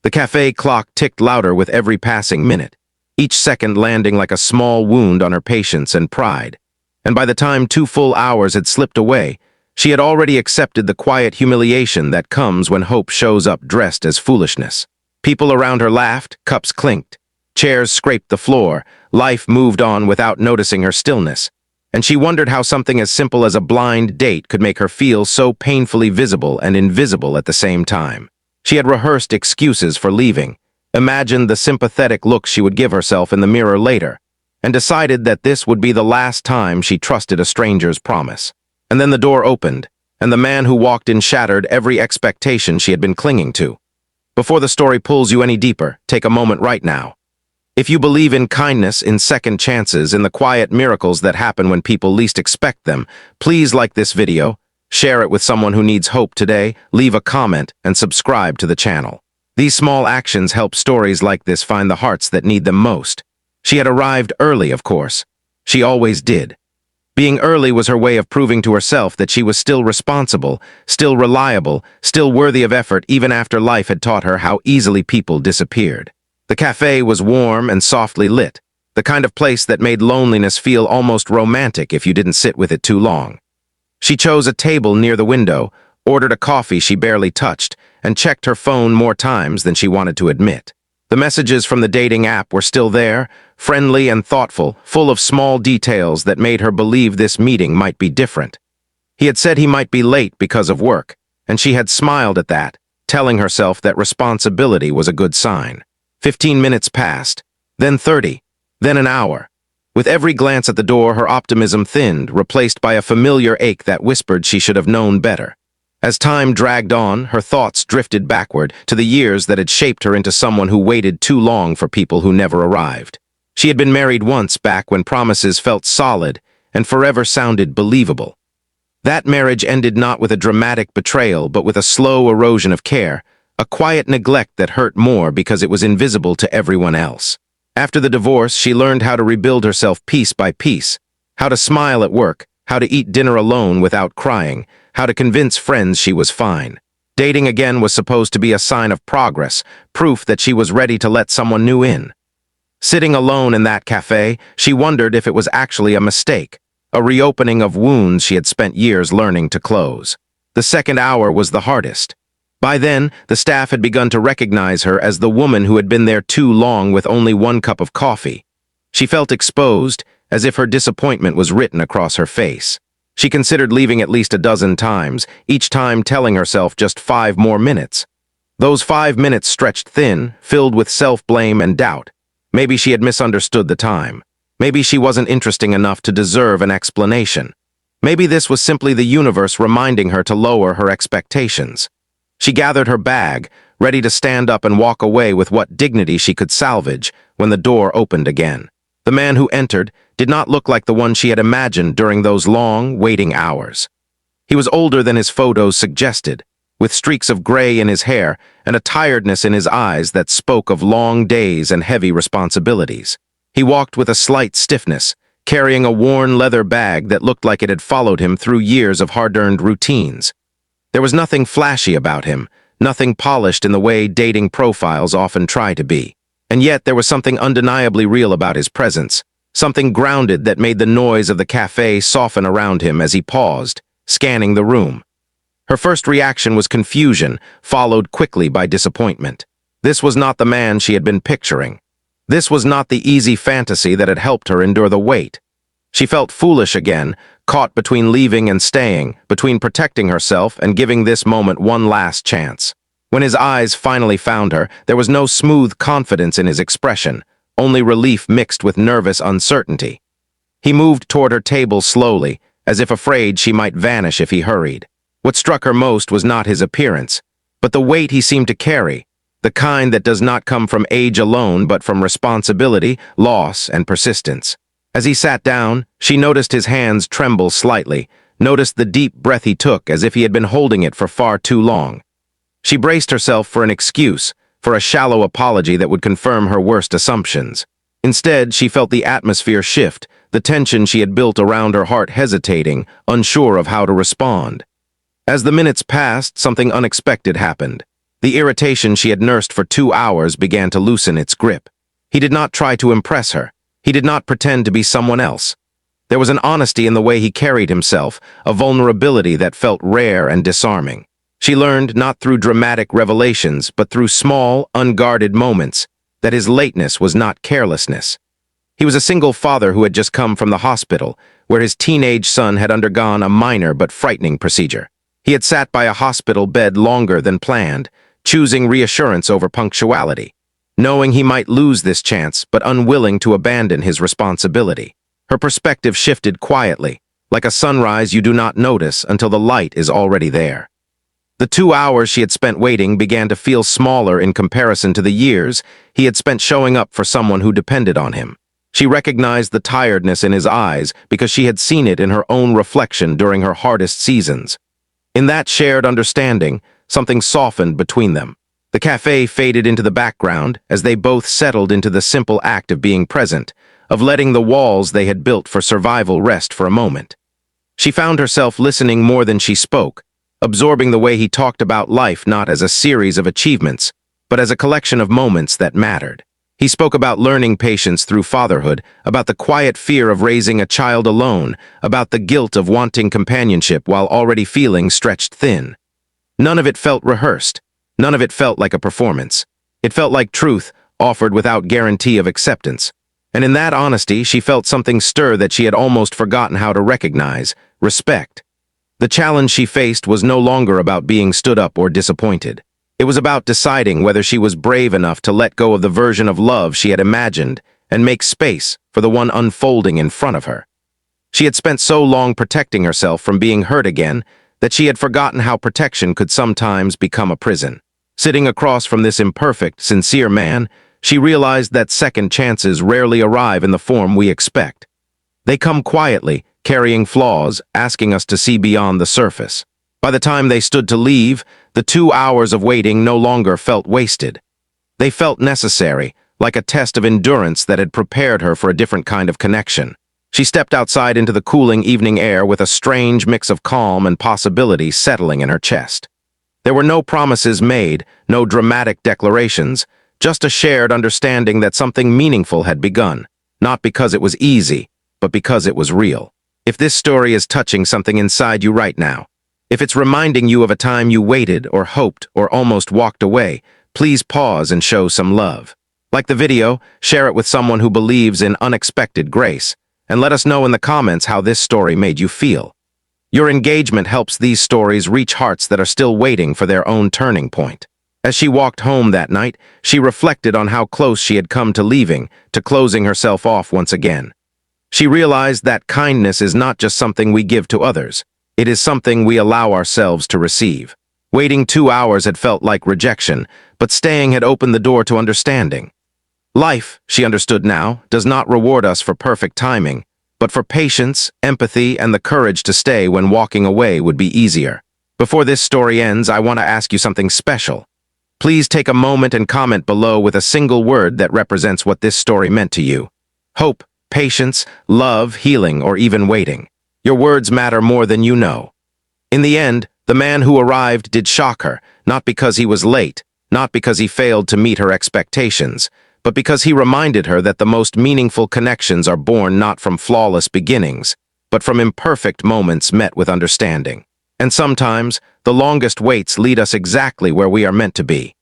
The cafe clock ticked louder with every passing minute, each second landing like a small wound on her patience and pride. And by the time 2 full hours had slipped away, she had already accepted the quiet humiliation that comes when hope shows up dressed as foolishness. People around her laughed, cups clinked, chairs scraped the floor, life moved on without noticing her stillness. And she wondered how something as simple as a blind date could make her feel so painfully visible and invisible at the same time. She had rehearsed excuses for leaving, imagined the sympathetic look she would give herself in the mirror later, and decided that this would be the last time she trusted a stranger's promise. And then the door opened, and the man who walked in shattered every expectation she had been clinging to. Before the story pulls you any deeper, take a moment right now. If you believe in kindness, in second chances, in the quiet miracles that happen when people least expect them, please like this video, share it with someone who needs hope today, leave a comment, and subscribe to the channel. These small actions help stories like this find the hearts that need them most. She had arrived early, of course. She always did. Being early was her way of proving to herself that she was still responsible, still reliable, still worthy of effort even after life had taught her how easily people disappeared. The cafe was warm and softly lit, the kind of place that made loneliness feel almost romantic if you didn't sit with it too long. She chose a table near the window, ordered a coffee she barely touched, and checked her phone more times than she wanted to admit. The messages from the dating app were still there, friendly and thoughtful, full of small details that made her believe this meeting might be different. He had said he might be late because of work, and she had smiled at that, telling herself that responsibility was a good sign. 15 minutes passed, then 30, then an hour. With every glance at the door, her optimism thinned, replaced by a familiar ache that whispered she should have known better. As time dragged on, her thoughts drifted backward to the years that had shaped her into someone who waited too long for people who never arrived. She had been married once back when promises felt solid and forever sounded believable. That marriage ended not with a dramatic betrayal, but with a slow erosion of care, a quiet neglect that hurt more because it was invisible to everyone else. After the divorce, she learned how to rebuild herself piece by piece, how to smile at work, how to eat dinner alone without crying, how to convince friends she was fine. Dating again was supposed to be a sign of progress, proof that she was ready to let someone new in. Sitting alone in that cafe, she wondered if it was actually a mistake, a reopening of wounds she had spent years learning to close. The second hour was the hardest. By then, the staff had begun to recognize her as the woman who had been there too long with only 1 cup of coffee. She felt exposed, as if her disappointment was written across her face. She considered leaving at least a dozen times, each time telling herself just 5 more minutes. Those 5 minutes stretched thin, filled with self-blame and doubt. Maybe she had misunderstood the time. Maybe she wasn't interesting enough to deserve an explanation. Maybe this was simply the universe reminding her to lower her expectations. She gathered her bag, ready to stand up and walk away with what dignity she could salvage when the door opened again. The man who entered did not look like the one she had imagined during those long, waiting hours. He was older than his photos suggested, with streaks of gray in his hair and a tiredness in his eyes that spoke of long days and heavy responsibilities. He walked with a slight stiffness, carrying a worn leather bag that looked like it had followed him through years of hard-earned routines. There was nothing flashy about him, nothing polished in the way dating profiles often try to be. And yet there was something undeniably real about his presence, something grounded that made the noise of the cafe soften around him as he paused, scanning the room. Her first reaction was confusion, followed quickly by disappointment. This was not the man she had been picturing. This was not the easy fantasy that had helped her endure the wait. She felt foolish again, caught between leaving and staying, between protecting herself and giving this moment one last chance. When his eyes finally found her, there was no smooth confidence in his expression, only relief mixed with nervous uncertainty. He moved toward her table slowly, as if afraid she might vanish if he hurried. What struck her most was not his appearance, but the weight he seemed to carry, the kind that does not come from age alone but from responsibility, loss, and persistence. As he sat down, she noticed his hands tremble slightly, noticed the deep breath he took as if he had been holding it for far too long. She braced herself for an excuse, for a shallow apology that would confirm her worst assumptions. Instead, she felt the atmosphere shift, the tension she had built around her heart hesitating, unsure of how to respond. As the minutes passed, something unexpected happened. The irritation she had nursed for 2 hours began to loosen its grip. He did not try to impress her. He did not pretend to be someone else. There was an honesty in the way he carried himself, a vulnerability that felt rare and disarming. She learned, not through dramatic revelations, but through small, unguarded moments, that his lateness was not carelessness. He was a single father who had just come from the hospital, where his teenage son had undergone a minor but frightening procedure. He had sat by a hospital bed longer than planned, choosing reassurance over punctuality, knowing he might lose this chance but unwilling to abandon his responsibility. Her perspective shifted quietly, like a sunrise you do not notice until the light is already there. The 2 hours she had spent waiting began to feel smaller in comparison to the years he had spent showing up for someone who depended on him. She recognized the tiredness in his eyes because she had seen it in her own reflection during her hardest seasons. In that shared understanding, something softened between them. The cafe faded into the background as they both settled into the simple act of being present, of letting the walls they had built for survival rest for a moment. She found herself listening more than she spoke, absorbing the way he talked about life not as a series of achievements, but as a collection of moments that mattered. He spoke about learning patience through fatherhood, about the quiet fear of raising a child alone, about the guilt of wanting companionship while already feeling stretched thin. None of it felt rehearsed. None of it felt like a performance. It felt like truth, offered without guarantee of acceptance. And in that honesty, she felt something stir that she had almost forgotten how to recognize: respect. The challenge she faced was no longer about being stood up or disappointed. It was about deciding whether she was brave enough to let go of the version of love she had imagined and make space for the one unfolding in front of her. She had spent so long protecting herself from being hurt again that she had forgotten how protection could sometimes become a prison. Sitting across from this imperfect, sincere man, she realized that second chances rarely arrive in the form we expect. They come quietly, carrying flaws, asking us to see beyond the surface. By the time they stood to leave, the 2 hours of waiting no longer felt wasted. They felt necessary, like a test of endurance that had prepared her for a different kind of connection. She stepped outside into the cooling evening air with a strange mix of calm and possibility settling in her chest. There were no promises made, no dramatic declarations, just a shared understanding that something meaningful had begun, not because it was easy, but because it was real. If this story is touching something inside you right now, if it's reminding you of a time you waited or hoped or almost walked away, please pause and show some love. Like the video, share it with someone who believes in unexpected grace, and let us know in the comments how this story made you feel. Your engagement helps these stories reach hearts that are still waiting for their own turning point. As she walked home that night, she reflected on how close she had come to leaving, to closing herself off once again. She realized that kindness is not just something we give to others. It is something we allow ourselves to receive. Waiting 2 hours had felt like rejection, but staying had opened the door to understanding. Life, she understood now, does not reward us for perfect timing, but for patience, empathy, and the courage to stay when walking away would be easier. Before this story ends, I want to ask you something special. Please take a moment and comment below with a single word that represents what this story meant to you. Hope, patience, love, healing, or even waiting. Your words matter more than you know. In the end, the man who arrived did shock her, not because he was late, not because he failed to meet her expectations, but because he reminded her that the most meaningful connections are born not from flawless beginnings, but from imperfect moments met with understanding. And sometimes, the longest waits lead us exactly where we are meant to be.